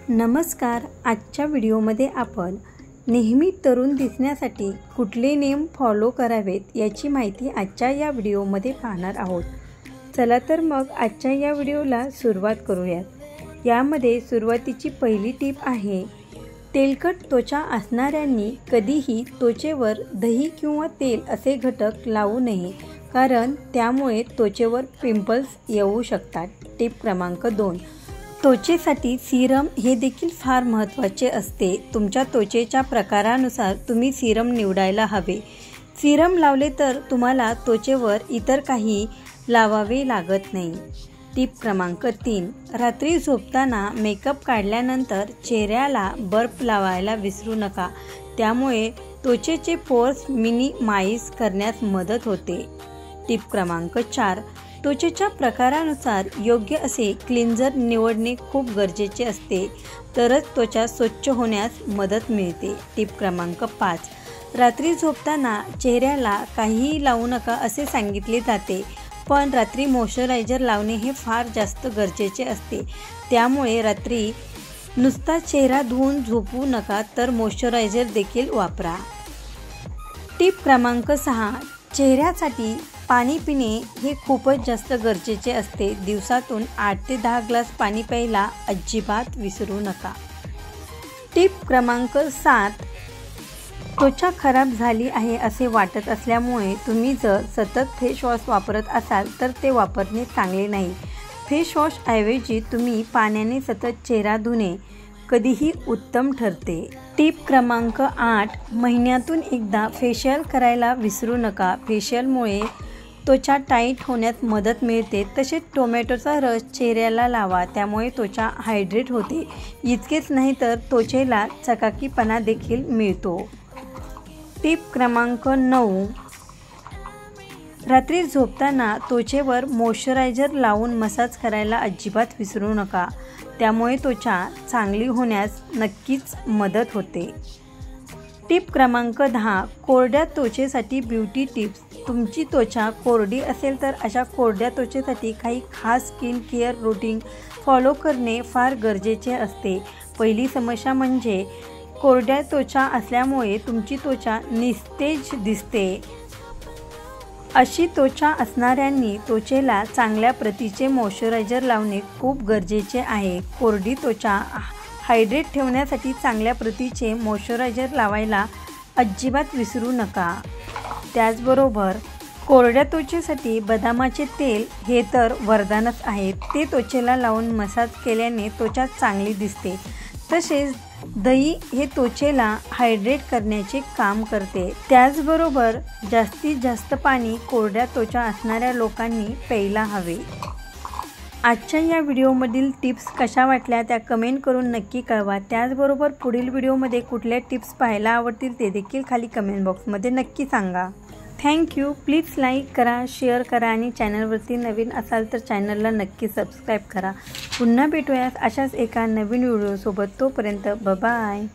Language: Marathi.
नमस्कार. आजच्या व्हिडिओमध्ये आपण नेहमी तरुण दिसण्यासाठी कुठले नियम फॉलो करावेत याची माहिती आजच्या या व्हिडिओमध्ये पाहणार आहोत. चला तर मग आजच्या या व्हिडिओला सुरुवात करूयात. यामध्ये सुरुवातीची पहिली टिप आहे, तेलकट त्वचा असणाऱ्यांनी कधीही त्वचेवर दही किंवा तेल असे घटक लावू नये, कारण त्यामुळे त्वचेवर पिंपल्स येऊ शकतात. टिप क्रमांक 2, त्वचेसाठी सिरम हे देखील फार महत्त्वाचे असते. तुमच्या त्वचेच्या प्रकारानुसार तुम्ही सिरम निवडायला हवे. सिरम लावले तर तुम्हाला त्वचेवर इतर काही लावावे लागत नाही. टिप क्रमांक 3, रात्री झोपताना मेकअप काढल्यानंतर चेहऱ्याला बर्फ लावायला विसरू नका. त्यामुळे त्वचेचे पोर्स मिनिमाइज करण्यास मदत होते. टिप क्रमांक 4, त्वचेच्या प्रकारानुसार योग्य असे क्लिन्झर निवडणे खूप गरजेचे असते, तरच त्वचा स्वच्छ होण्यास मदत मिळते. टिप क्रमांक 5, रात्री झोपताना चेहऱ्याला काहीही लावू नका असे सांगितले जाते, पण रात्री मॉइश्चरायझर लावणे हे फार जास्त गरजेचे असते. त्यामुळे रात्री नुसता चेहरा धुवून झोपू नका, तर मॉइश्चरायझर देखील वापरा. टिप क्रमांक 6, चेहऱ्यासाठी पाणी पिणे हे खूपच जास्त गरजेचे असते. दिवसातून 8 ते 10 ग्लास पाणी प्यायला अजिबात विसरू नका. टिप क्रमांक 7, त्वचा खराब झाली आहे असे वाटत असल्यामुळे तुम्ही जर सतत फेस वॉश वापरत असाल तर ते वापरणे चांगले नाही. फेस वॉशऐवजी तुम्ही पाण्याने सतत चेहरा धुणे कधीही उत्तम ठरते. टिप क्रमांक 8, महिन्यातून एकदा फेशियल करायला विसरू नका. फेशियलमुळे त्वचा टाईट होण्यास मदत मिळते. तसेच टोमॅटोचा रस चेहऱ्याला लावा, त्यामुळे त्वचा हायड्रेट होते. इतकेच नाही तर त्वचेला चकाकीपणा देखील मिळतो. टिप क्रमांक 9, रात्री झोपताना त्वचेवर मॉइश्चरायझर लावून मसाज करायला अजिबात विसरू नका. त्यामुळे त्वचा चांगली होण्यास नक्कीच मदत होते. टिप क्रमांक 10, कोरड्या त्वचेसाठी ब्युटी टिप्स. तुमची त्वचा कोरडी असेल तर अशा कोरड्या त्वचेसाठी काही खास स्किन केअर रूटीन फॉलो करणे फार गरजेचे असते. पहिली समस्या म्हणजे कोरड्या त्वचा असल्यामुळे तुमची त्वचा निस्तेज दिसते. अशी त्वचा असणाऱ्यांनी त्वचेला चांगल्या प्रतीचे मॉइश्चरायझर लावणे खूप गरजेचे आहे. कोरडी त्वचा हायड्रेट ठेवण्यासाठी चांगल्या प्रतीचे मॉइश्चरायझर लावायला अजिबात विसरू नका. त्याचबरोबर कोरड्या त्वचेसाठी बदामाचे तेल हे तर वरदानच आहे. ते त्वचेला लावून मसाज केल्याने त्वचा चांगली दिसते. तसेच दही हे त्वचेला हायड्रेट करण्याचे काम करते. त्याचबरोबर जास्तीत जास्त पाणी कोरड्या त्वचा असणाऱ्या लोकांनी प्यायला हवे. आजच्या या व्हिडिओमधील टिप्स कशा वाटल्या त्या कमेंट करून नक्की कळवा. त्याचबरोबर पुढील व्हिडिओमध्ये कुठल्या टिप्स पाहायला आवडतील ते देखील खाली कमेंट बॉक्समध्ये नक्की सांगा. थँक्यू. प्लीज लाईक करा, शेअर करा आणि चॅनलवरती नवीन असाल तर चॅनलला नक्की सबस्क्राईब करा. पुन्हा भेटूयात अशाच एका नवीन व्हिडिओसोबत. तोपर्यंत बाय.